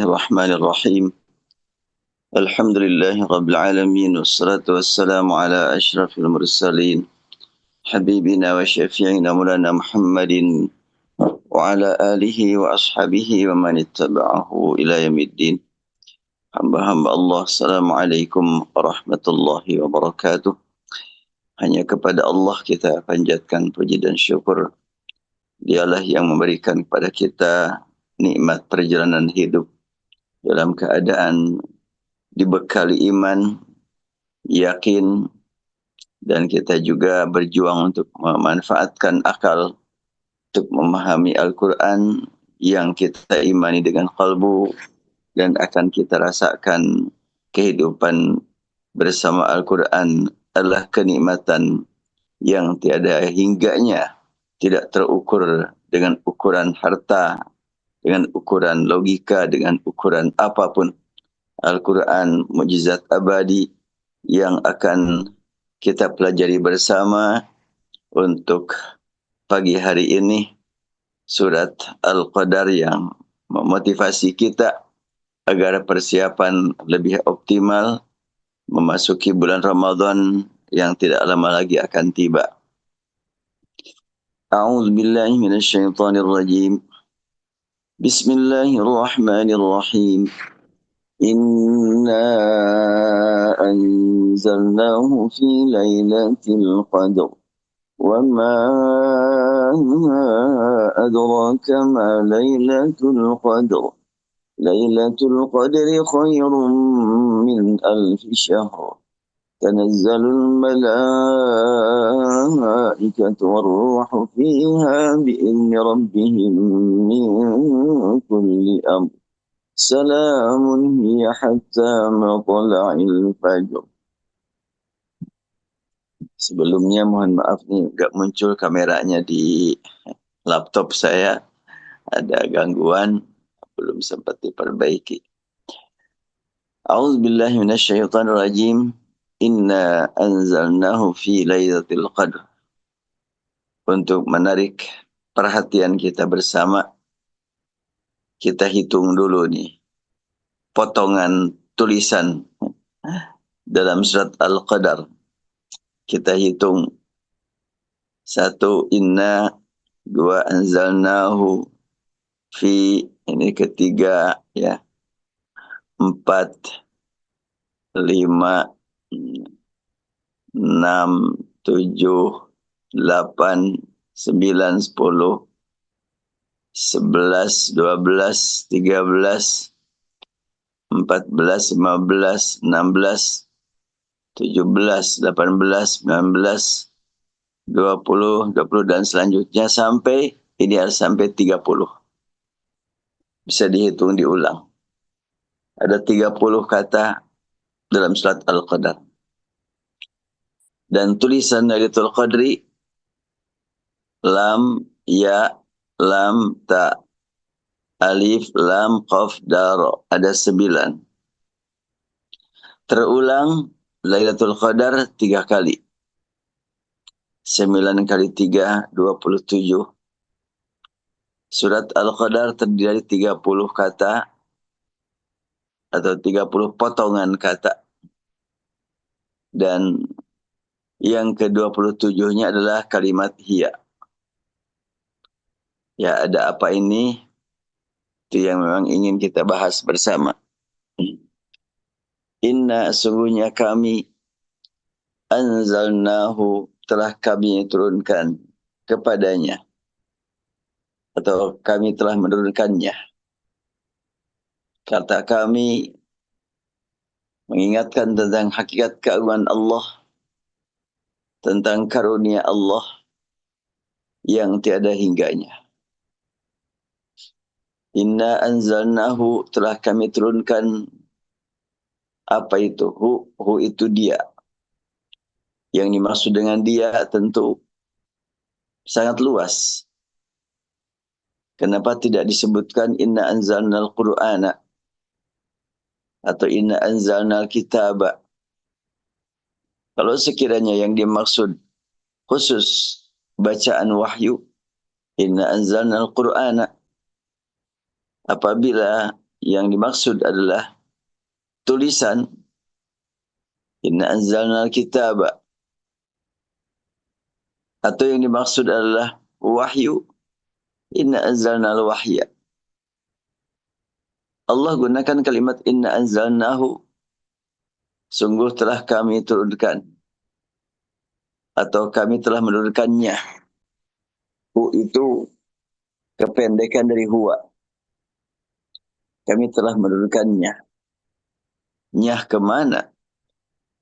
Bismillahirrahmanirrahim. Alhamdulillahi alamin wassalatu wassalamu ala asyrafil mursalin habibina wa syafi'ina maulana Muhammadin wa ala alihi wa ashabihi wa man ittaba'ahu ila yaumiddin. Hamba-hamba Allah, assalamualaikum warahmatullahi wabarakatuh. Hanya kepada Allah kita panjatkan puji dan syukur. Dialah yang memberikan kepada kita nikmat perjalanan hidup dalam keadaan dibekali iman, yakin, dan kita juga berjuang untuk memanfaatkan akal untuk memahami Al-Quran yang kita imani dengan qalbu dan akan kita rasakan kehidupan bersama Al-Quran adalah kenikmatan yang tiada hingganya, tidak terukur dengan ukuran harta, dengan ukuran logika, dengan ukuran apapun. Al-Quran mukjizat abadi yang akan kita pelajari bersama untuk pagi hari ini. Surat Al-Qadar yang memotivasi kita agar persiapan lebih optimal memasuki bulan Ramadan yang tidak lama lagi akan tiba. A'udzubillahi minasyaitonirrajim. Bismillahirrahmanirrahim. Inna anzalnahu fi lailatul qadr wa ma adraka ma lailatul qadr. Lailatul qadri khairun min alfi syahr. Tanazzalul malaikatu warruhu fiha bi'izni rabbihim min kulli amr. Salamun hiya hatta matla'il fajr. Sebelumnya mohon maaf nih, gak muncul kameranya di laptop saya. Ada gangguan, belum sempat diperbaiki. A'udzubillahi minasyaitonirrajim. Inna anzalnahu fi lailatul qadr. Untuk menarik perhatian kita bersama, kita hitung dulu nih potongan tulisan dalam surat Al-Qadar. Kita hitung. 1, inna. 2, anzalnahu fi. Ini ketiga ya. 4, 5, 6, 7, 8, 9, 10, 11, 12, 13, 14, 15, 16, 17, 18, 19, 20, 20 dan selanjutnya sampai ideal sampai 30. Bisa dihitung diulang. Ada 30 kata dalam surat Al-Qadar. Dan tulisan Lailatul Qadri lam, ya, lam, ta, alif, lam, qaf, daro. Ada 9. Terulang Lailatul Qadar 3 kali. 9 kali 3, 27. Surat Al-Qadar terdiri dari 30 kata atau 30 potongan kata. Dan yang ke-27-nya adalah kalimat hiya. Ya, ada apa ini? Itu yang memang ingin kita bahas bersama. Inna, sungguhnya kami, anzalnahu, telah kami turunkan kepadanya. Atau kami telah menurunkannya. Kata kami mengingatkan tentang hakikat keagungan Allah, tentang karunia Allah yang tiada hingganya. Inna anzalnahu, telah kami turunkan. Apa itu? Hu itu dia. Yang dimaksud dengan dia tentu sangat luas. Kenapa tidak disebutkan inna anzalnal qur'ana atau inna anzalnal kitaba? Kalau sekiranya yang dimaksud khusus bacaan wahyu, inna anzalnal qur'ana. Apabila yang dimaksud adalah tulisan, inna anzalna al-kitaba, atau yang dimaksud adalah wahyu, inna anzalna al-wahya. Allah gunakan kalimat inna anzalnahu, sungguh telah kami turunkan, atau kami telah menurunkannya. Hu itu kependekan dari huwa. Kami telah menurunkannya. Nyah kemana?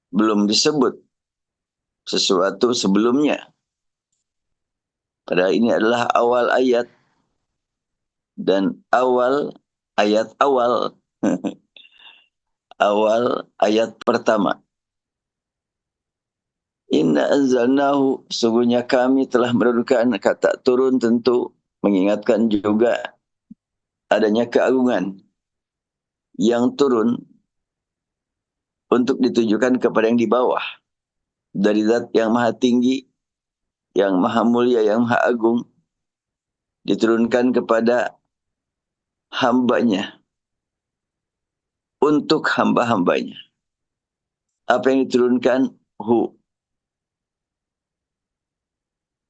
Belum disebut sesuatu sebelumnya. Padahal ini adalah awal ayat. Dan awal ayat awal. Awal ayat pertama. Inna anzalnahu, sungguhnya kami telah menurunkan. Kata turun tentu mengingatkan juga adanya keagungan yang turun untuk ditujukan kepada yang di bawah. Dari zat yang maha tinggi, yang maha mulia, yang maha agung, diturunkan kepada hambanya, untuk hamba-hambanya. Apa yang diturunkan? Hu.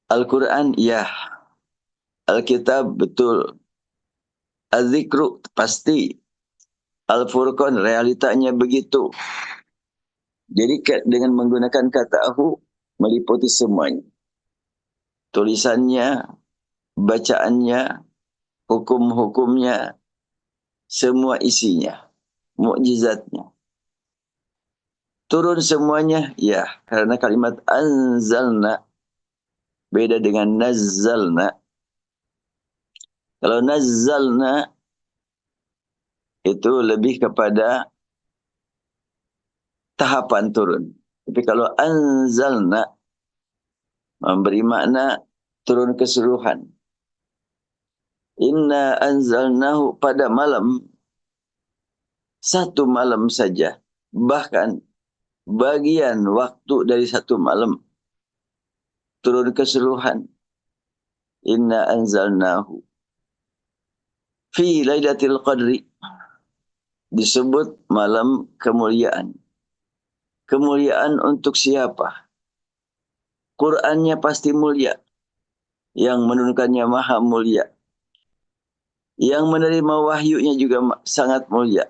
Al-Quran, ya. Alkitab, betul. Az-Zikru, pasti. Al-Furqan, realitanya begitu. Jadi dengan menggunakan kata hu, meliputi semuanya. Tulisannya, bacaannya, hukum-hukumnya, semua isinya, mukjizatnya. Turun semuanya, ya. Karena kalimat anzalna beda dengan nazzalna. Kalau nazzalna itu lebih kepada tahapan turun. Tapi kalau anzalna memberi makna turun keseluruhan. Inna anzalnahu, pada malam, satu malam saja. Bahkan bagian waktu dari satu malam turun keseluruhan. Inna anzalnahu fi lailatul qadri, disebut malam kemuliaan. Kemuliaan untuk siapa? Qur'annya pasti mulia. Yang menurunkannya maha mulia. Yang menerima wahyunya juga sangat mulia.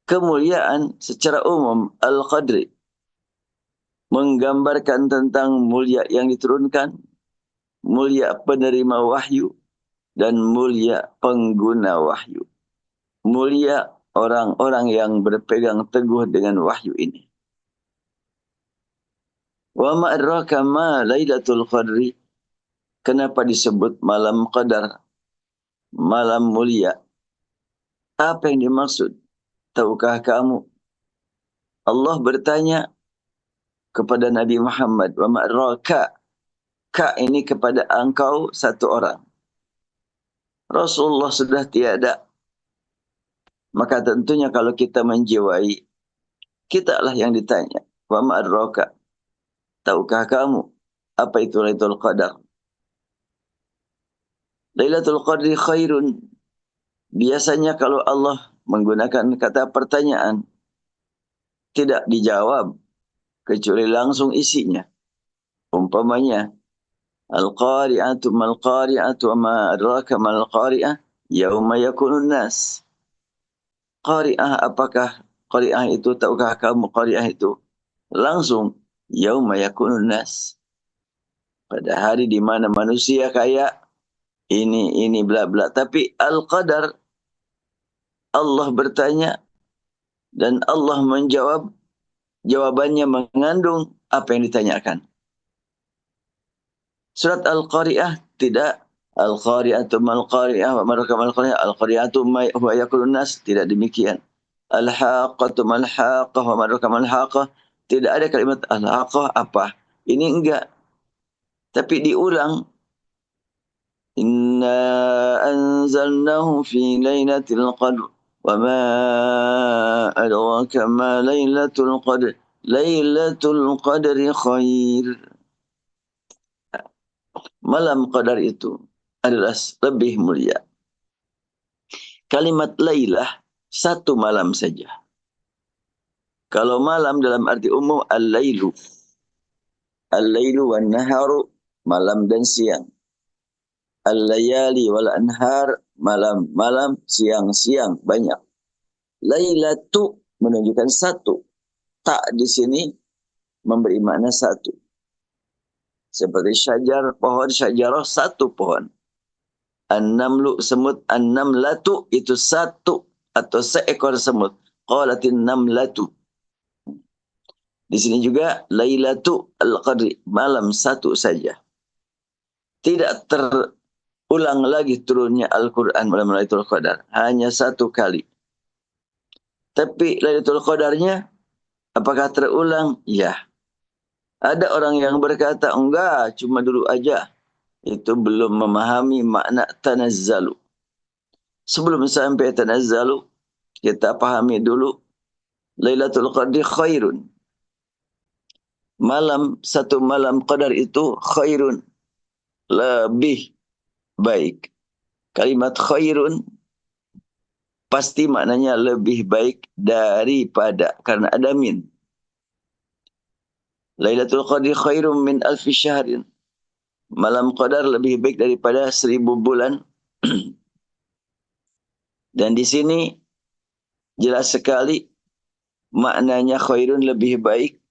Kemuliaan secara umum, al-qadri, menggambarkan tentang mulia yang diturunkan, mulia penerima wahyu, dan mulia pengguna wahyu. Mulia orang-orang yang berpegang teguh dengan wahyu ini. Wa ma adraka ma lailatul qadri. Kenapa disebut malam qadar? Malam mulia. Apa yang dimaksud? Tahukah kamu? Allah bertanya kepada Nabi Muhammad, wa ma adraka. Ka ini kepada engkau satu orang. Rasulullah sudah tiada. Maka tentunya kalau kita menjiwai, kita lah yang ditanya. Wa ma adraka. Tahukah kamu apa itu Lailatul Qadar? Lailatul Qadri khairun. Biasanya kalau Allah menggunakan kata pertanyaan, tidak dijawab kecuali langsung isinya. Umpamanya, Al-Qari'atu mal-Qari'atu wa ma adraka mal-Qari'ah yauma yakunun nas. Qari'ah, apakah Qari'ah itu? Tahukah kamu Qari'ah itu? Langsung, yauma yakunun nas. Pada hari di mana manusia kayak ini bla bla. Tapi Al-Qadar, Allah bertanya dan Allah menjawab, jawabannya mengandung apa yang ditanyakan. Surat Al-Qari'ah tidak. Al-Qari'atu mal-Qari'ah wa maraka mal-Qari'ah. Al-Qari'atu huwa yakulun nas. Tidak demikian. Al-Haqqatu mal-Haqqah wa maraka mal-Haqqah. Tidak ada kalimat Al-Haqqah apa. Ini enggak. Tapi diulang. Inna anzalnahu fi lailatul qadr. Wa ma adraka ma lailatul qadr. Lailatul qadri khair. Malam qadar itu adalah lebih mulia. Kalimat lailah satu malam saja. Kalau malam dalam arti umum al-lailu. Al-lailu wan naharu, malam dan siang. Al-layali wal anhar, malam-malam, siang-siang, banyak. Lailatu menunjukkan satu. Tak di sini memberi makna satu. Seperti syajar, pohon syajarah, satu pohon. An-namlu, semut, an-namlatu, itu satu atau seekor semut. Qalatin namlatu. Di sini juga Lailatu al-Qadri, malam satu saja. Tidak terulang lagi turunnya Al-Quran malam Lailatul Qadar. Hanya satu kali. Tapi Lailatul Qadarnya apakah terulang? Ya. Ada orang yang berkata, enggak, cuma dulu aja. Itu belum memahami makna tanazzalu. Sebelum sampai tanazzalu, kita pahami dulu Lailatul Qadri khairun. Satu malam qadar itu khairun, lebih baik. Kalimat khairun pasti maknanya lebih baik daripada, karena ada min. Lailatul Qadri khairun min alfi syahrin. Malam qadar lebih baik daripada 1000 bulan. Dan di sini jelas sekali maknanya khairun lebih baik.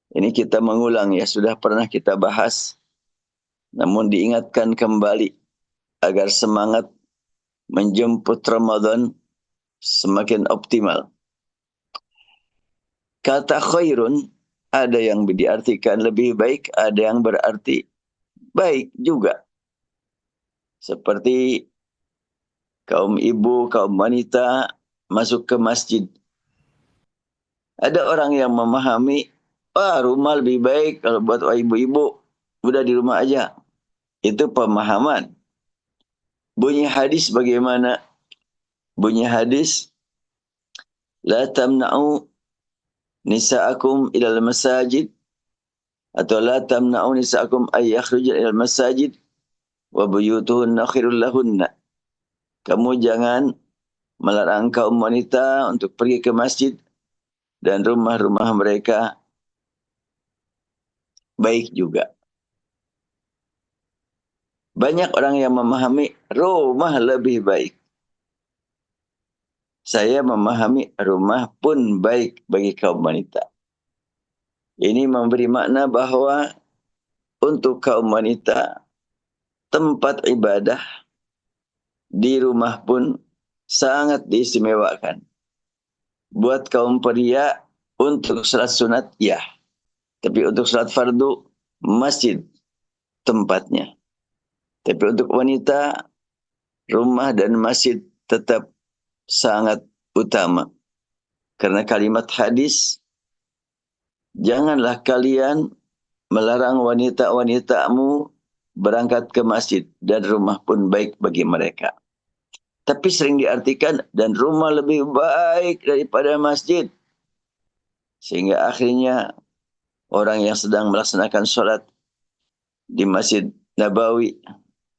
Ini kita mengulang ya, sudah pernah kita bahas. Namun diingatkan kembali agar semangat menjemput Ramadan semakin optimal. Kata khairun ada yang diartikan lebih baik, ada yang berarti baik juga. Seperti kaum ibu, kaum wanita masuk ke masjid. Ada orang yang memahami, rumah lebih baik kalau buat ibu-ibu, udah di rumah aja. Itu pemahaman. Bunyi hadis bagaimana? Bunyi hadis, la tamna'u nisa'akum ilal masajid, atau la tamna'u nisa'akum ay yakhruja ilal masajid wa buyutuhunna khairul lahunna. Kamu jangan melarang kaum wanita untuk pergi ke masjid, dan rumah-rumah mereka baik juga. Banyak orang yang memahami rumah lebih baik. Saya memahami rumah pun baik bagi kaum wanita. Ini memberi makna bahwa untuk kaum wanita, tempat ibadah di rumah pun sangat diistimewakan. Buat kaum pria, untuk salat sunat, ya. Tapi untuk salat fardu, masjid tempatnya. Tapi untuk wanita, rumah dan masjid tetap sangat utama. Karena kalimat hadis, janganlah kalian melarang wanita-wanitamu berangkat ke masjid, dan rumah pun baik bagi mereka. Tapi sering diartikan, dan rumah lebih baik daripada masjid. Sehingga akhirnya orang yang sedang melaksanakan sholat di Masjid Nabawi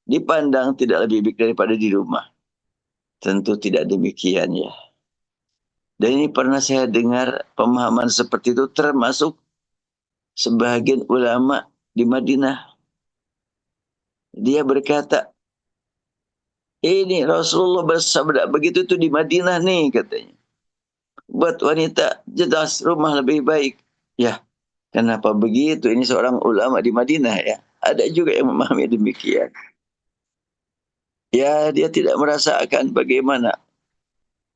dipandang tidak lebih baik daripada di rumah. Tentu tidak demikian ya. Dan ini pernah saya dengar pemahaman seperti itu termasuk sebagian ulama di Madinah. Dia berkata, ini Rasulullah bersabda begitu tuh di Madinah nih katanya. Buat wanita jelas rumah lebih baik. Ya, kenapa begitu? Ini seorang ulama di Madinah ya. Ada juga yang memahami demikian. Ya, dia tidak merasakan bagaimana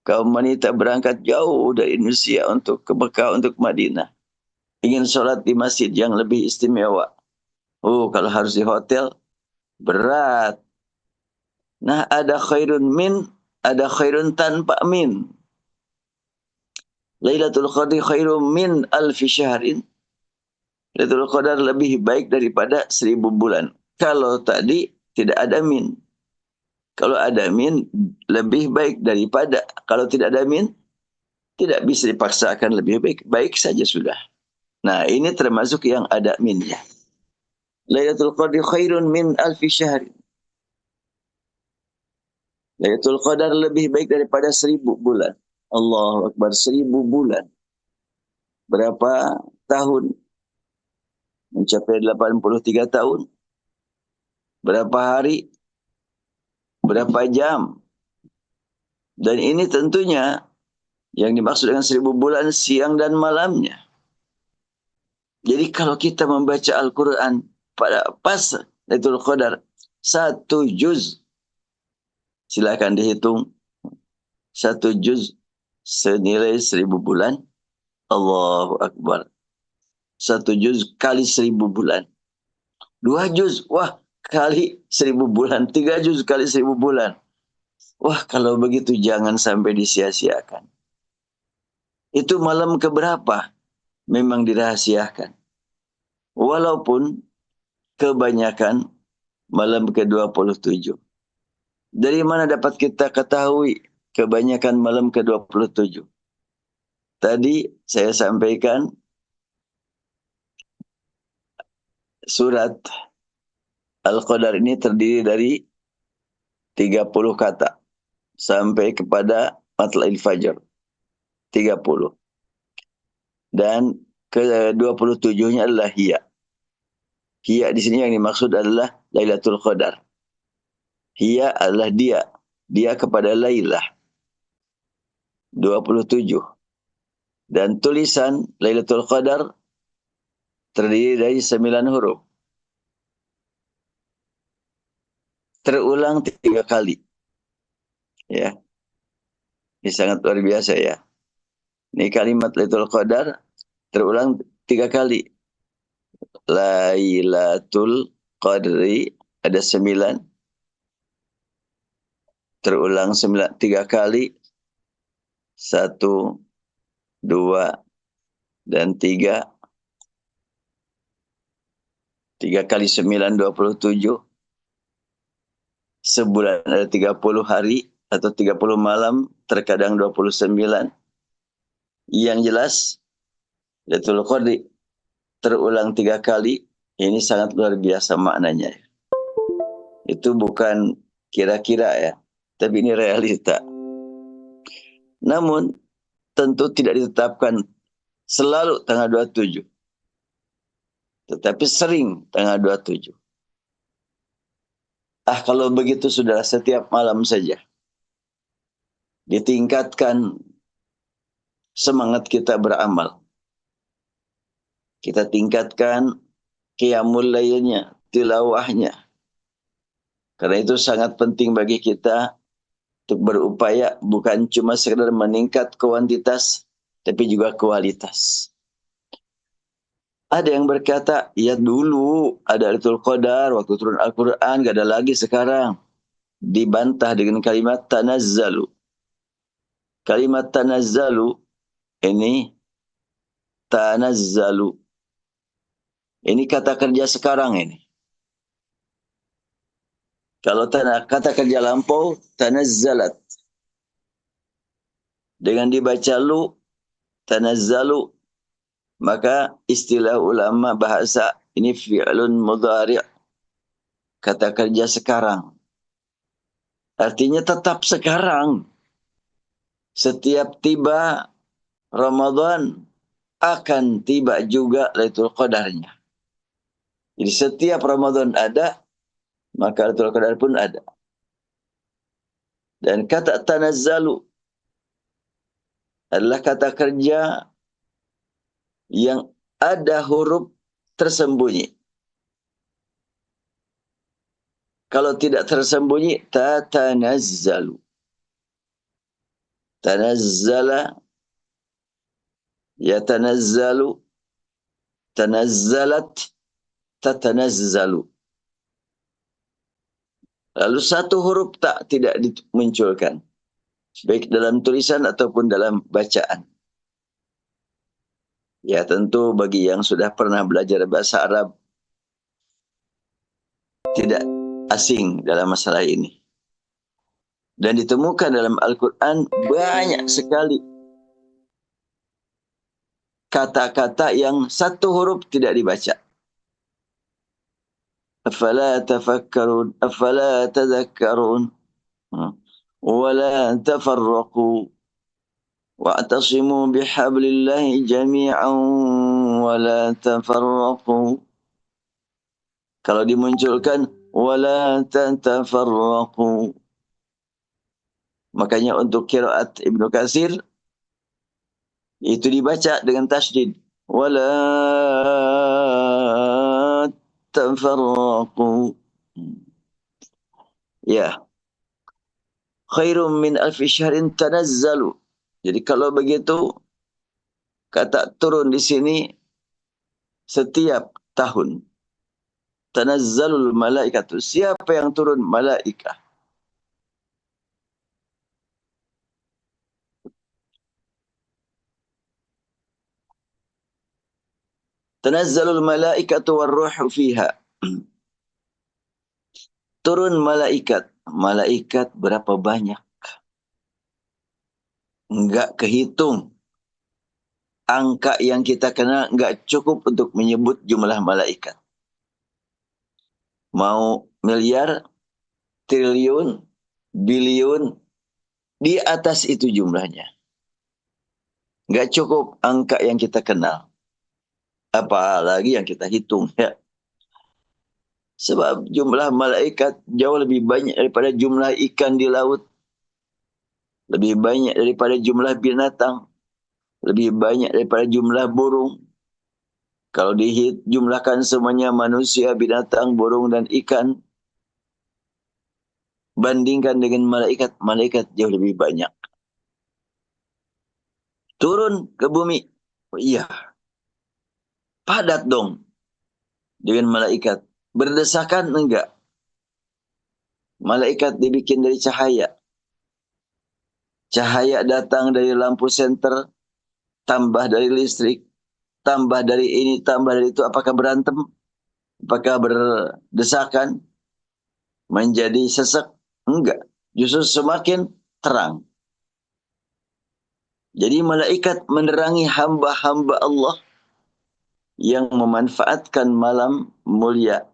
kaum wanita berangkat jauh dari Indonesia untuk ke Mekah, untuk Madinah. Ingin sholat di masjid yang lebih istimewa. Kalau harus di hotel, berat. Nah, ada khairun min, ada khairun tanpa min. Lailatul Qadri khairun min alfi syahrin. Lailatul Qadar lebih baik daripada 1000 bulan. Kalau tadi tidak ada min. Kalau ada min, lebih baik daripada. Kalau tidak ada min, tidak bisa dipaksakan lebih baik. Baik saja sudah. Nah, ini termasuk yang ada minnya. Lailatul Qadri khairun min alfi syahrin. Lailatul Qadar lebih baik daripada 1000 bulan. Allahu Akbar, 1000 bulan. Berapa tahun? Mencapai 83 tahun. Berapa hari? Berapa jam? Dan ini tentunya yang dimaksud dengan 1000 bulan siang dan malamnya. Jadi kalau kita membaca Al-Quran pada pas Lailatul Qadar, 1 juz, silakan dihitung, 1 juz senilai 1000 bulan. Allahu Akbar. 1 juz kali 1000 bulan. 2 juz, wah, kali 1000 bulan. 3 juz kali 1000 bulan. Wah, kalau begitu jangan sampai disia-siakan. Itu malam keberapa? Memang dirahasiakan. Walaupun kebanyakan malam ke-27. Dari mana dapat kita ketahui kebanyakan malam ke-27? Tadi saya sampaikan surat Al-Qadar ini terdiri dari 30 kata sampai kepada Matla'il Fajr. 30. Dan ke-27-nya adalah hiya. Hiya di sini yang dimaksud adalah Lailatul Qadar. Hiya adalah dia. Dia kepada Lailah. 27. Dan tulisan Lailatul Qadar terdiri dari 9 huruf. Terulang 3 kali. Ya. Ini sangat luar biasa ya. Ini kalimat Lailatul Qadar terulang 3 kali. Lailatul Qadri ada 9. Terulang 3 kali. 1, 2, dan 3. 3 kali 9, 27. Sebulan ada 30 hari atau 30 malam, terkadang 29. Yang jelas, Lailatul Qadri terulang 3 kali. Ini sangat luar biasa maknanya. Itu bukan kira-kira ya, tapi ini realita. Namun, tentu tidak ditetapkan selalu tanggal 27. Tetapi sering tanggal 27. Kalau begitu sudah setiap malam saja. Ditingkatkan semangat kita beramal. Kita tingkatkan qiyamul lailnya, tilawahnya. Karena itu sangat penting bagi kita untuk berupaya bukan cuma sekedar meningkat kuantitas, tapi juga kualitas. Ada yang berkata, ya dulu ada Lailatul Qadar, waktu turun Al-Quran, gak ada lagi sekarang. Dibantah dengan kalimat tanazzalu. Kalimat tanazzalu ini, tanazzalu. Ini kata kerja sekarang ini. Kalau kata kerja lampau, tanazzalat. Dengan dibaca lu, tanazzalu, maka istilah ulama bahasa ini fi'lun mudhari'. Kata kerja sekarang. Artinya tetap sekarang. Setiap tiba Ramadan akan tiba juga Lailatul Qadarnya. Jadi setiap Ramadan ada, maka Lailatul Qadar pun ada. Dan kata tanazzalu adalah kata kerja yang ada huruf tersembunyi. Kalau tidak tersembunyi, tatanazzalu. Tanazzala, yatanazzalu, tanazzalat, tatanazzalu. Lalu satu huruf tak tidak dimunculkan, baik dalam tulisan ataupun dalam bacaan. Ya tentu bagi yang sudah pernah belajar bahasa Arab tidak asing dalam masalah ini. Dan ditemukan dalam Al-Quran banyak sekali kata-kata yang satu huruf tidak dibaca. Afala tafakkarun, afala tadhakkarun. ولا تفرقوا واعتصموا بحبل الله جميعا ولا تفرقوا. Kalau dimunculkan wala tatafarraqu, makanya untuk qiraat Ibnu Katsir itu dibaca dengan tasydid. Wala tafarraqu. Ya. Khairum min alfi syahrin tanazzalu. Jadi kalau begitu, kata turun di sini setiap tahun. Tanazzalul malaikatu. Siapa yang turun? Malaikah. Tanazzalul malaikatu warruhu fiha. Turun malaikat. Malaikat berapa banyak? Enggak kehitung. Angka yang kita kenal enggak cukup untuk menyebut jumlah malaikat. Mau miliar, triliun, biliun, di atas itu jumlahnya. Enggak cukup angka yang kita kenal. Apalagi yang kita hitung. Ya. Sebab jumlah malaikat jauh lebih banyak daripada jumlah ikan di laut. Lebih banyak daripada jumlah binatang. Lebih banyak daripada jumlah burung. Kalau dijumlahkan semuanya manusia, binatang, burung, dan ikan, bandingkan dengan malaikat, malaikat jauh lebih banyak. Turun ke bumi. Oh, iya, padat dong dengan malaikat. Berdesakan enggak? Malaikat dibikin dari cahaya. Cahaya datang dari lampu senter, tambah dari listrik, tambah dari ini, tambah dari itu. Apakah berantem? Apakah berdesakan? Menjadi sesek? Enggak. Justru semakin terang. Jadi malaikat menerangi hamba-hamba Allah yang memanfaatkan malam mulia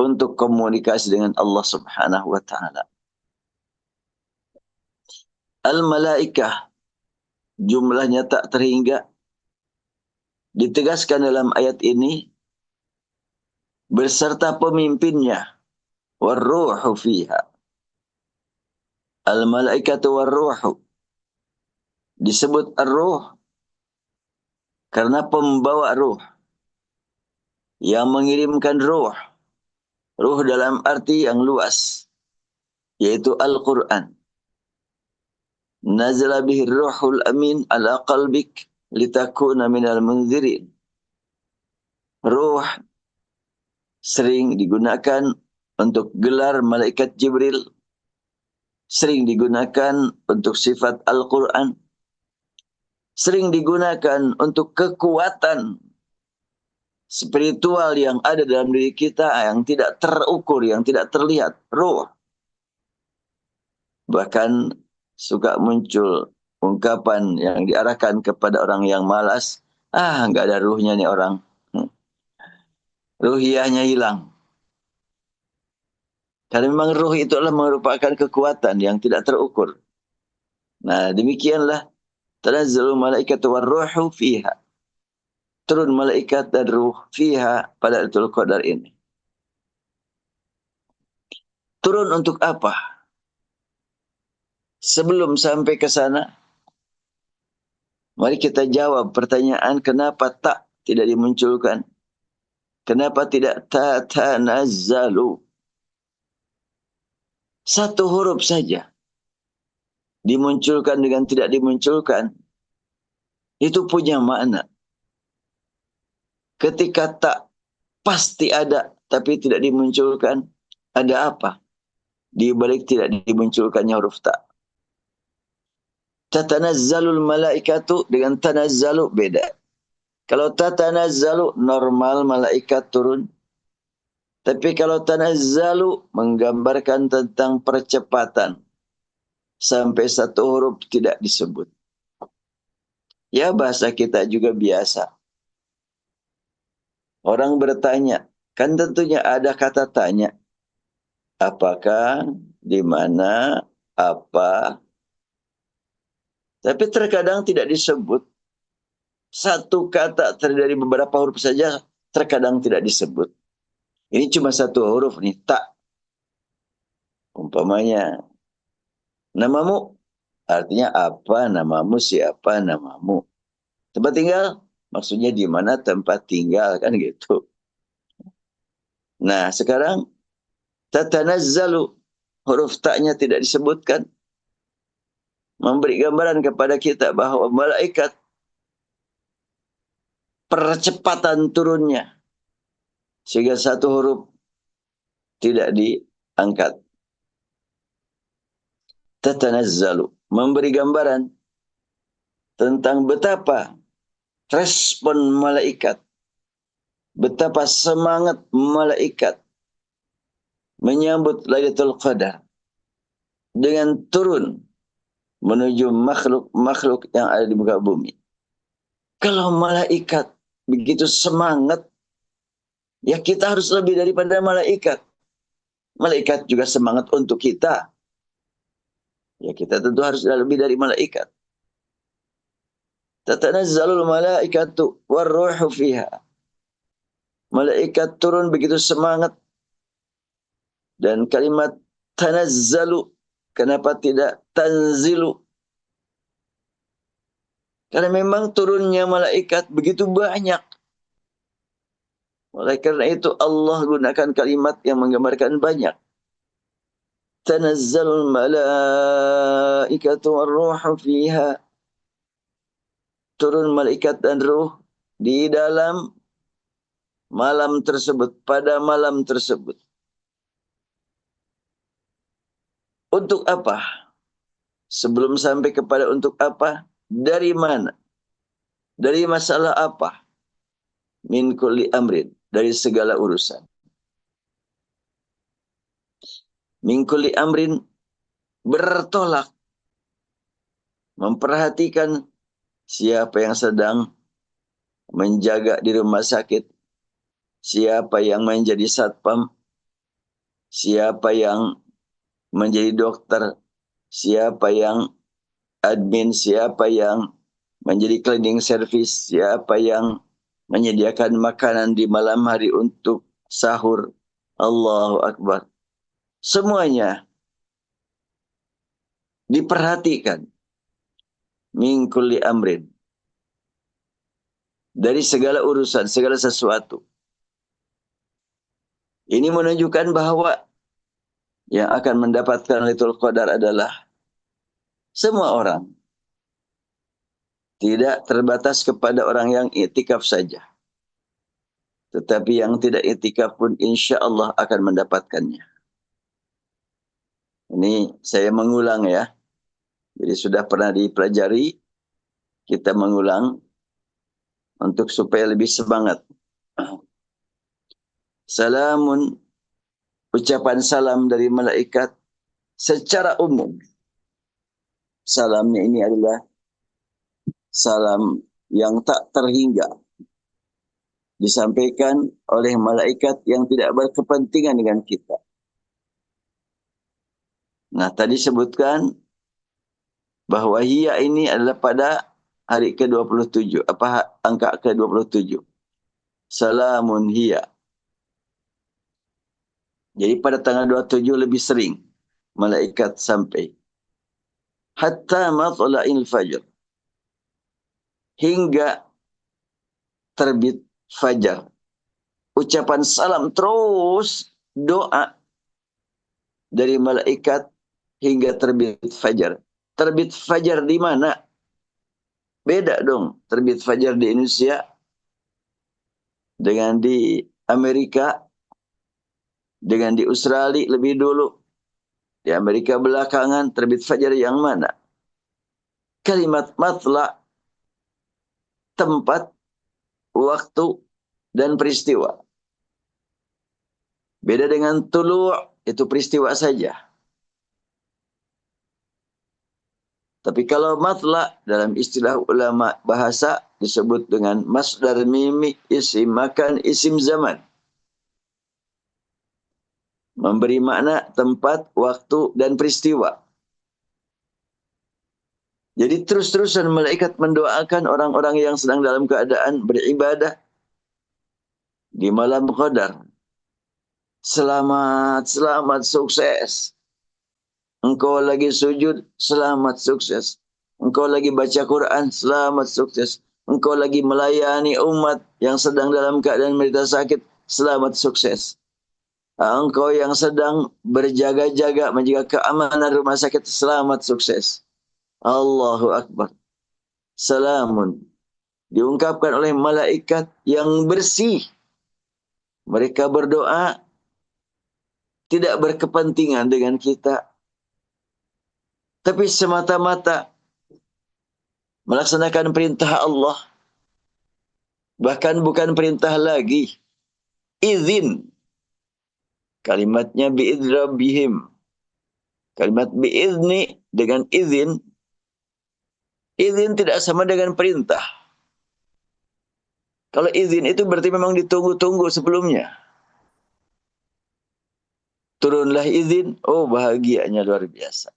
untuk komunikasi dengan Allah Subhanahu wa taala. Al-malaikah jumlahnya tak terhingga, ditegaskan dalam ayat ini beserta pemimpinnya, warruhu fiha. Al-malaikatu warruhu disebut ar-ruh karena pembawa ruh, yang mengirimkan ruh. Ruh dalam arti yang luas, yaitu Al-Quran. Nazala bihi ruhul amin ala qalbik litakuna minal munzirin. Ruh sering digunakan untuk gelar malaikat Jibril, sering digunakan untuk sifat Al-Quran, sering digunakan untuk kekuatan spiritual yang ada dalam diri kita yang tidak terukur, yang tidak terlihat. Ruh. Bahkan suka muncul ungkapan yang diarahkan kepada orang yang malas. Nggak ada ruhnya nih orang. Ruhiyahnya hilang. Karena memang ruh itu adalah merupakan kekuatan yang tidak terukur. Nah, demikianlah tanazzalul malaikatu warruhu fiha. Turun malaikat dan ruh fiha pada Lailatul Qadar ini. Turun untuk apa? Sebelum sampai ke sana, mari kita jawab pertanyaan kenapa tak tidak dimunculkan. Kenapa tidak tatanazzalu? Satu huruf saja dimunculkan dengan tidak dimunculkan, itu punya makna. Ketika tak pasti ada, tapi tidak dimunculkan, ada apa? Di balik tidak dimunculkannya huruf tak. Tatanazzalul malaikatu dengan tanazzalu beda. Kalau tatanazzalu normal malaikat turun. Tapi kalau tanazzalu menggambarkan tentang percepatan. Sampai satu huruf tidak disebut. Ya bahasa kita juga biasa. Orang bertanya, kan tentunya ada kata tanya. Apakah, di mana, apa, tapi terkadang tidak disebut. Satu kata terdiri dari beberapa huruf saja terkadang tidak disebut. Ini cuma satu huruf nih, tak. Umpamanya, namamu, artinya apa, namamu, siapa, namamu. Tempat tinggal, maksudnya di mana tempat tinggal, kan gitu. Nah, sekarang, tatanazzalu, huruf taknya tidak disebutkan. Memberi gambaran kepada kita bahwa malaikat, percepatan turunnya, sehingga satu huruf tidak diangkat. Tatanazzalu, memberi gambaran tentang betapa respon malaikat, betapa semangat malaikat menyambut Lailatul Qadar dengan turun menuju makhluk-makhluk yang ada di muka bumi. Kalau malaikat begitu semangat, ya kita harus lebih daripada malaikat. Malaikat juga semangat untuk kita. Ya kita tentu harus lebih dari malaikat. Tatanazzalul malaikatu warruhu fiha. Malaikat turun begitu semangat. Dan kalimat tanazzalu, kenapa tidak tanzilu? Karena memang turunnya malaikat begitu banyak. Oleh karena itu Allah gunakan kalimat yang menggambarkan banyak. Tanazzalul malaikatu warruhu fiha. Turun malaikat dan ruh di dalam malam tersebut, pada malam tersebut. Untuk apa? Sebelum sampai kepada untuk apa? Dari mana? Dari masalah apa? Min kulli amrin, dari segala urusan. Min kulli amrin, bertolak, memperhatikan siapa yang sedang menjaga di rumah sakit, siapa yang menjadi satpam, siapa yang menjadi dokter, siapa yang admin, siapa yang menjadi cleaning service, siapa yang menyediakan makanan di malam hari untuk sahur. Allahu Akbar. Semuanya diperhatikan. Min kulli amrin. Dari segala urusan, segala sesuatu. Ini menunjukkan bahwa yang akan mendapatkan Lailatul Qadar adalah semua orang. Tidak terbatas kepada orang yang iktikaf saja. Tetapi yang tidak iktikaf pun insya Allah akan mendapatkannya. Ini saya mengulang ya. Jadi sudah pernah dipelajari, kita mengulang untuk supaya lebih semangat. Salamun, ucapan salam dari malaikat secara umum. Salamnya ini adalah salam yang tak terhingga. Disampaikan oleh malaikat yang tidak berkepentingan dengan kita. Nah, tadi sebutkan bahwa hiya ini adalah pada hari ke-27. Apa angka ke-27? Salamun hiya. Jadi pada tanggal 27 lebih sering malaikat sampai. Hatta matla'il fajr. Hingga terbit fajar. Ucapan salam terus doa dari malaikat hingga terbit fajar. Terbit fajar di mana? Beda dong. Terbit fajar di Indonesia dengan di Amerika, dengan di Australia lebih dulu. Di Amerika belakangan. Terbit fajar yang mana? Kalimat matla, tempat, waktu, dan peristiwa. Beda dengan tulu', itu peristiwa saja. Tapi kalau matla dalam istilah ulama bahasa disebut dengan masdar mimi isim makan isim zaman. Memberi makna tempat, waktu, dan peristiwa. Jadi terus-terusan malaikat mendoakan orang-orang yang sedang dalam keadaan beribadah di malam qadar. Selamat, selamat, sukses. Engkau lagi sujud, selamat, sukses. Engkau lagi baca Quran, selamat, sukses. Engkau lagi melayani umat yang sedang dalam keadaan menderita sakit, selamat, sukses. Engkau yang sedang berjaga-jaga menjaga keamanan rumah sakit, selamat, sukses. Allahu Akbar. Salamun. Diungkapkan oleh malaikat yang bersih. Mereka berdoa tidak berkepentingan dengan kita, tapi semata-mata melaksanakan perintah Allah. Bahkan bukan perintah lagi, izin. Kalimatnya biidrabihim. Kalimat biizni dengan izin. Izin tidak sama dengan perintah. Kalau izin itu berarti memang ditunggu-tunggu sebelumnya. Turunlah izin, oh bahagianya luar biasa.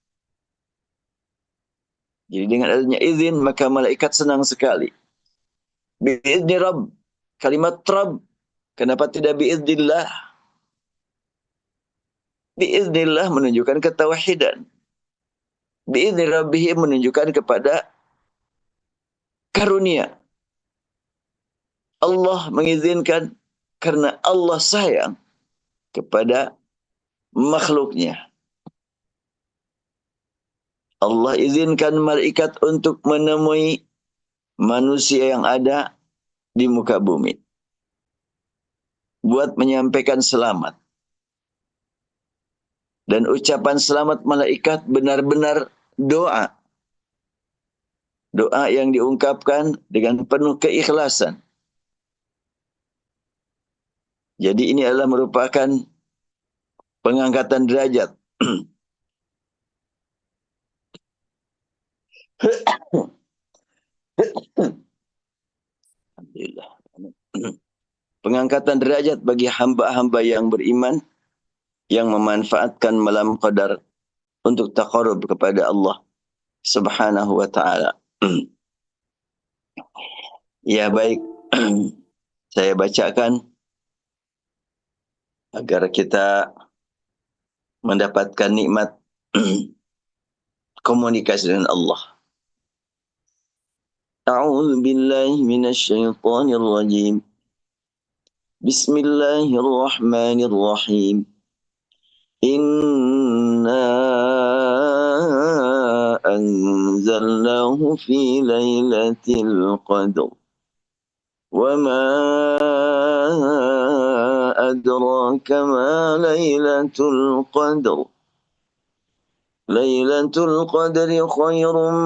Jadi dengan adanya izin, maka malaikat senang sekali. Biizni Rabb. Kalimat Rabb. Kenapa tidak biiznillah? Biiznillah menunjukkan ketauhidan. Biizni Rabbih menunjukkan kepada karunia. Allah mengizinkan karena Allah sayang kepada makhluknya. Allah izinkan malaikat untuk menemui manusia yang ada di muka bumi. Buat menyampaikan selamat. Dan ucapan selamat malaikat benar-benar doa. Doa yang diungkapkan dengan penuh keikhlasan. Jadi ini adalah merupakan pengangkatan derajat. Alhamdulillah. Pengangkatan derajat bagi hamba-hamba yang beriman yang memanfaatkan malam qadar untuk taqarrub kepada Allah Subhanahu wa taala. Ya baik, saya bacakan agar kita mendapatkan nikmat komunikasi dengan Allah. A'udzu billahi minasy syaithanir rajim. Bismillahirrahmanirrahim. Inna anzalnahu fi lailatul qadr. Wa ma adraka ma lailatul qadr. Lailatul qadri khairum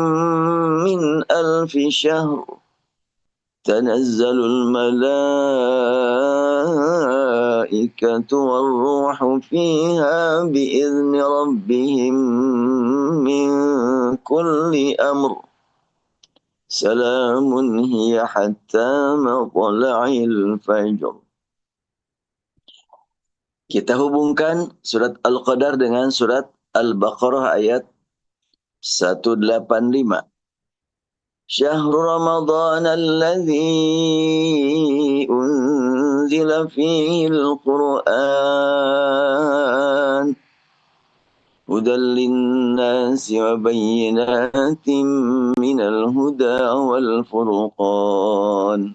min alfi syahr. Tanazzalul malaikatu warruhu fiha biizni rabbihim min kulli amr. Salamun hiya hatta matla'il fajr. Kita hubungkan surat Al-Qadar dengan surat Al-Baqarah ayat 185. Syahrul Ramadan alladhi unzila fihi al-Quran hudan linnasi wa bayyinatin minal huda wal furqan.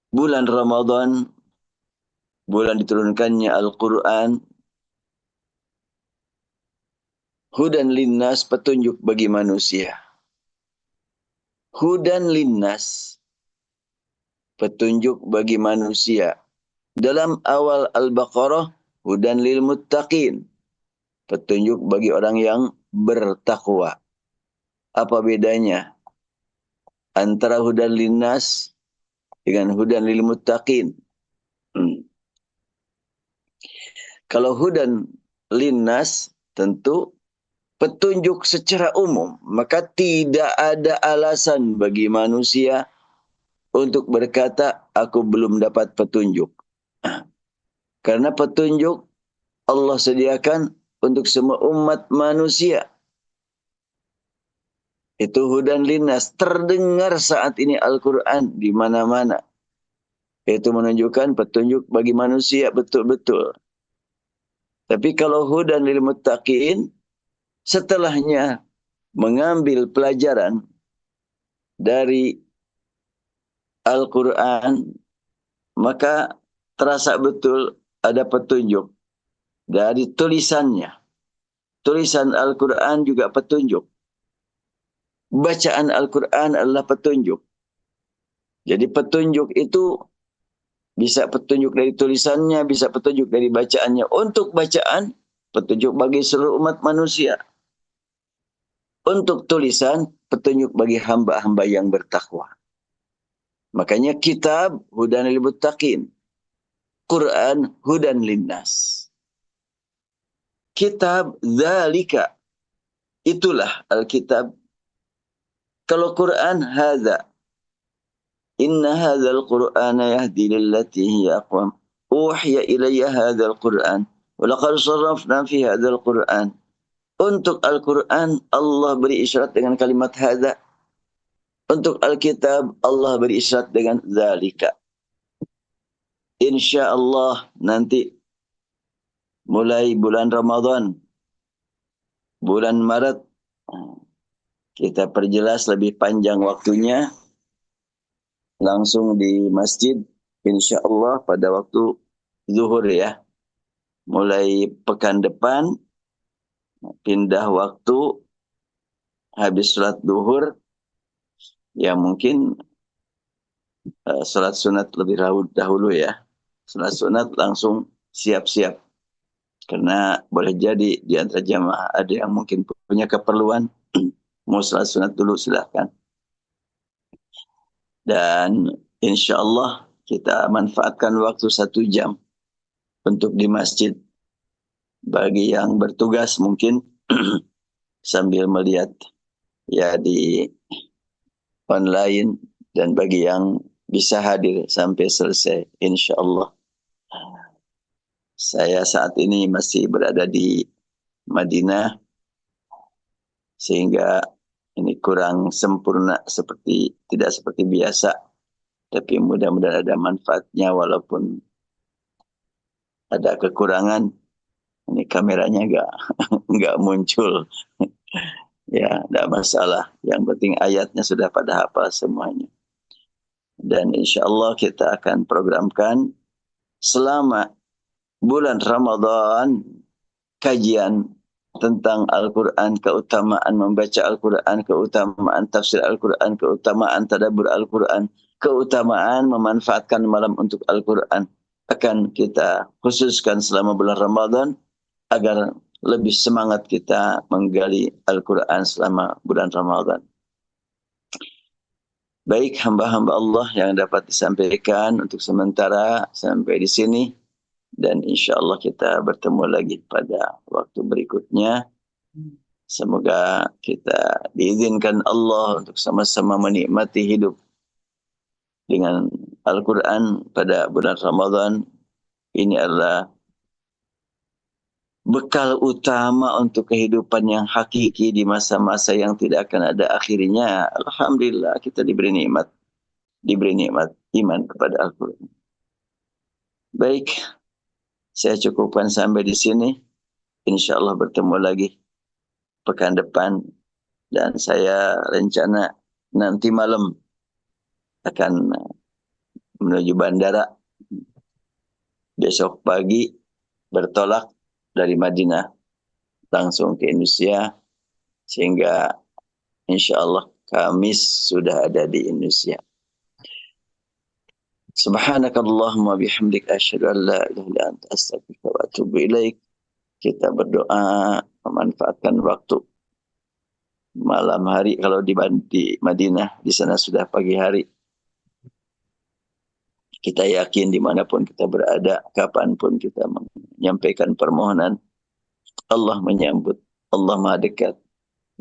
Bulan Ramadan, bulan diturunkannya Al-Quran, hudan linnas, petunjuk bagi manusia. Hudan linnas, petunjuk bagi manusia. Dalam awal Al-Baqarah, hudan lil muttaqin, petunjuk bagi orang yang bertakwa. Apa bedanya antara hudan linnas dengan hudan lil muttaqin? Kalau hudan linnas tentu petunjuk secara umum, maka tidak ada alasan bagi manusia untuk berkata, aku belum dapat petunjuk. Karena petunjuk Allah sediakan untuk semua umat manusia. Itu hudan linnas, terdengar saat ini Al-Quran di mana-mana. Itu menunjukkan petunjuk bagi manusia betul-betul. Tapi kalau hudan lil muttaqin, setelahnya mengambil pelajaran dari Al-Quran, maka terasa betul ada petunjuk dari tulisannya. Tulisan Al-Quran juga petunjuk. Bacaan Al-Quran adalah petunjuk. Jadi petunjuk itu bisa petunjuk dari tulisannya, bisa petunjuk dari bacaannya. Untuk bacaan, petunjuk bagi seluruh umat manusia. Untuk tulisan, petunjuk bagi hamba-hamba yang bertakwa. Makanya kitab hudan lil muttaqin, Quran hudan linnas. Kitab zalika, itulah Alkitab. Kalau Quran hadza, inna hadzal Qur'ana yahdi lillati hiya aqwam. Uhiya ilayya hadzal Qur'an wa laqad sarrafna fi hadzal Qur'an. Untuk Al-Quran Allah beri isyarat dengan kalimat hadza. Untuk Alkitab Allah beri isyarat dengan zalika. InsyaAllah nanti mulai bulan Ramadan, bulan Maret, kita perjelas lebih panjang waktunya, langsung di masjid, insyaallah pada waktu zuhur ya. Mulai pekan depan, pindah waktu, habis sholat zuhur, ya mungkin sholat sunat lebih dahulu ya. Sholat sunat langsung siap-siap. Karena boleh jadi di antara jamaah ada yang mungkin punya keperluan, mau sholat sunat dulu silahkan. Dan insya Allah kita manfaatkan waktu 1 jam untuk di masjid. Bagi yang bertugas mungkin sambil melihat ya di online, dan bagi yang bisa hadir sampai selesai insya Allah. Saya saat ini masih berada di Madinah, sehingga ini kurang sempurna, tidak seperti biasa. Tapi mudah-mudahan ada manfaatnya walaupun ada kekurangan. Ini kameranya nggak muncul. Ya, tidak masalah. Yang penting ayatnya sudah pada hafal semuanya. Dan insya Allah kita akan programkan selama bulan Ramadan kajian tentang Al-Quran, keutamaan membaca Al-Quran, keutamaan tafsir Al-Quran, keutamaan tadabbur Al-Quran, keutamaan memanfaatkan malam untuk Al-Quran. Akan kita khususkan selama bulan Ramadan agar lebih semangat kita menggali Al-Quran selama bulan Ramadan. Baik hamba-hamba Allah yang dapat disampaikan untuk sementara sampai di sini. Dan insya Allah kita bertemu lagi pada waktu berikutnya. Semoga kita diizinkan Allah untuk sama-sama menikmati hidup dengan Al-Quran pada bulan Ramadan. Ini adalah bekal utama untuk kehidupan yang hakiki di masa-masa yang tidak akan ada akhirnya. Alhamdulillah kita diberi nikmat iman kepada Al-Quran. Baik, saya cukupkan sampai di sini. Insya Allah bertemu lagi pekan depan, dan saya rencana nanti malam akan menuju bandara. Besok pagi bertolak dari Madinah langsung ke Indonesia, sehingga insya Allah Kamis sudah ada di Indonesia. Subhanakallahumma bihamdik asyhadu an la ilaha illa anta astaghfiruka wa atubu ilaik. Kita berdoa memanfaatkan waktu malam hari. Kalau di Madinah, di sana sudah pagi hari. Kita yakin dimanapun kita berada, kapanpun kita menyampaikan permohonan, Allah menyambut. Allah maha dekat.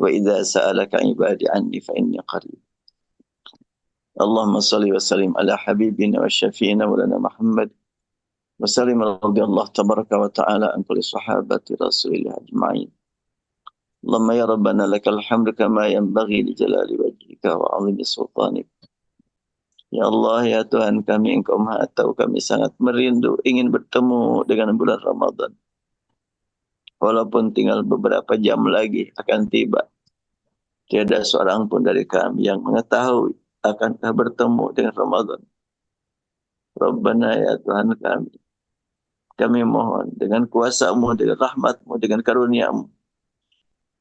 Wa idza sa'alaka ibadi anni fa inni qarib. Allahumma salli wa sallim ala habibina wa syafi'ina wa lana Muhammad. Wa sallim radhiyallahu tabaraka wa ta'ala an kulli sahabati Rasulillah ajma'in. Allahumma ya Rabbana lakal hamdu kama yanbaghi li jalali wajhika wa 'azimi sultanik. Ya Allah, ya Tuhan kami, Engkau Maha Tahu, kami sangat merindu ingin bertemu dengan bulan Ramadan. Walaupun tinggal beberapa jam lagi akan tiba, tiada seorang pun dari kami yang mengetahui akankah bertemu dengan Ramadan. Rabbana ya Tuhan kami mohon dengan kuasa-Mu, dengan rahmat-Mu, dengan karunia-Mu,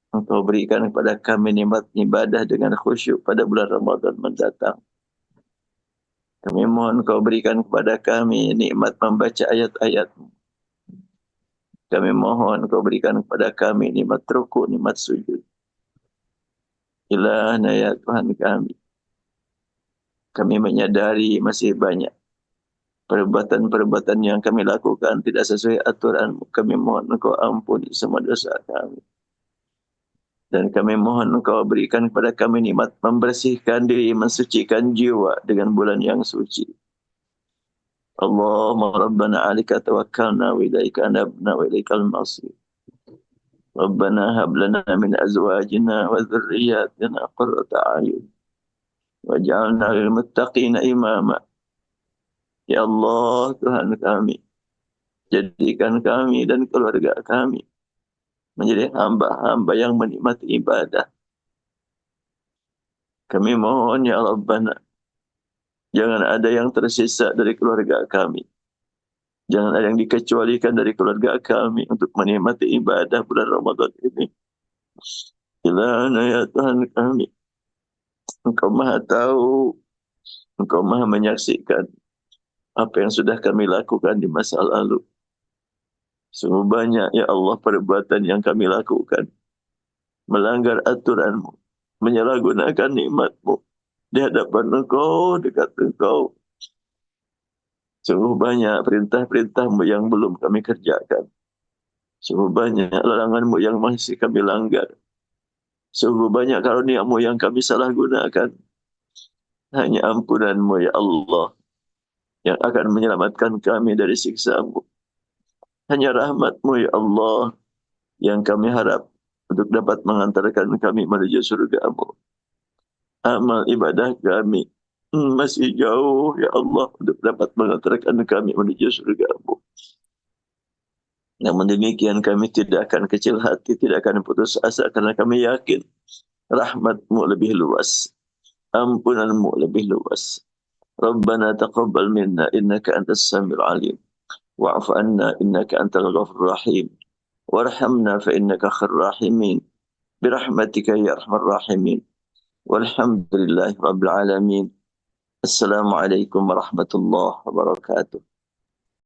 Engkau berikan kepada kami nikmat ibadah dengan khusyuk pada bulan Ramadan mendatang. Kami mohon Kau berikan kepada kami nikmat membaca ayat-ayat-Mu. Kami mohon Kau berikan kepada kami nikmat rukuk, nikmat sujud. Ilahna ya Tuhan kami menyadari masih banyak perbuatan-perbuatan yang kami lakukan tidak sesuai aturan-Mu. Kami mohon Engkau ampuni semua dosa kami. Dan kami mohon Engkau berikan kepada kami nikmat membersihkan diri, mensucikan jiwa dengan bulan yang suci. Allahumma Rabbana alika tawakkalna wa ilaika anabna wa ilaikal masir. Rabbana hab lana min azwajina wa dhurriyyatina qurrata a'yun waj'alna lil muttaqina imama. Ya Allah, Tuhan kami, jadikan kami dan keluarga kami menjadi hamba-hamba yang menikmati ibadah. Kami mohon ya Rabbana, jangan ada yang tersisa dari keluarga kami. Jangan ada yang dikecualikan dari keluarga kami untuk menikmati ibadah bulan Ramadan ini. Ilahna ya Tuhan kami, Engkau Maha Tahu, Engkau Maha menyaksikan apa yang sudah kami lakukan di masa lalu. Sungguh banyak ya Allah perbuatan yang kami lakukan, melanggar aturan-Mu, menyalahgunakan nikmat-Mu di hadapan Engkau, dekat Engkau. Sungguh banyak perintah-perintah-Mu yang belum kami kerjakan. Sungguh banyak larangan-Mu yang masih kami langgar. Sungguh banyak karunia-Mu yang kami salah gunakan. Hanya ampunan-Mu ya Allah yang akan menyelamatkan kami dari siksa-Mu. Hanya rahmat-Mu ya Allah yang kami harap untuk dapat mengantarkan kami menuju surga-Mu. Amal ibadah kami masih jauh ya Allah untuk dapat mengantarkan kami menuju surga-Mu. Namun demikian kami tidak akan kecil hati, tidak akan putus asa karena kami yakin rahmat-Mu lebih luas, ampunan-Mu lebih luas. Rabbana taqabbal minna innaka antas samiul alim wa'fu anna innaka antal ghafurur rahim warhamna fa innaka khairur rahimin birahmatika ya arhamar rahimin walhamdulillahi rabbil alamin. Assalamualaikum warahmatullahi wabarakatuh.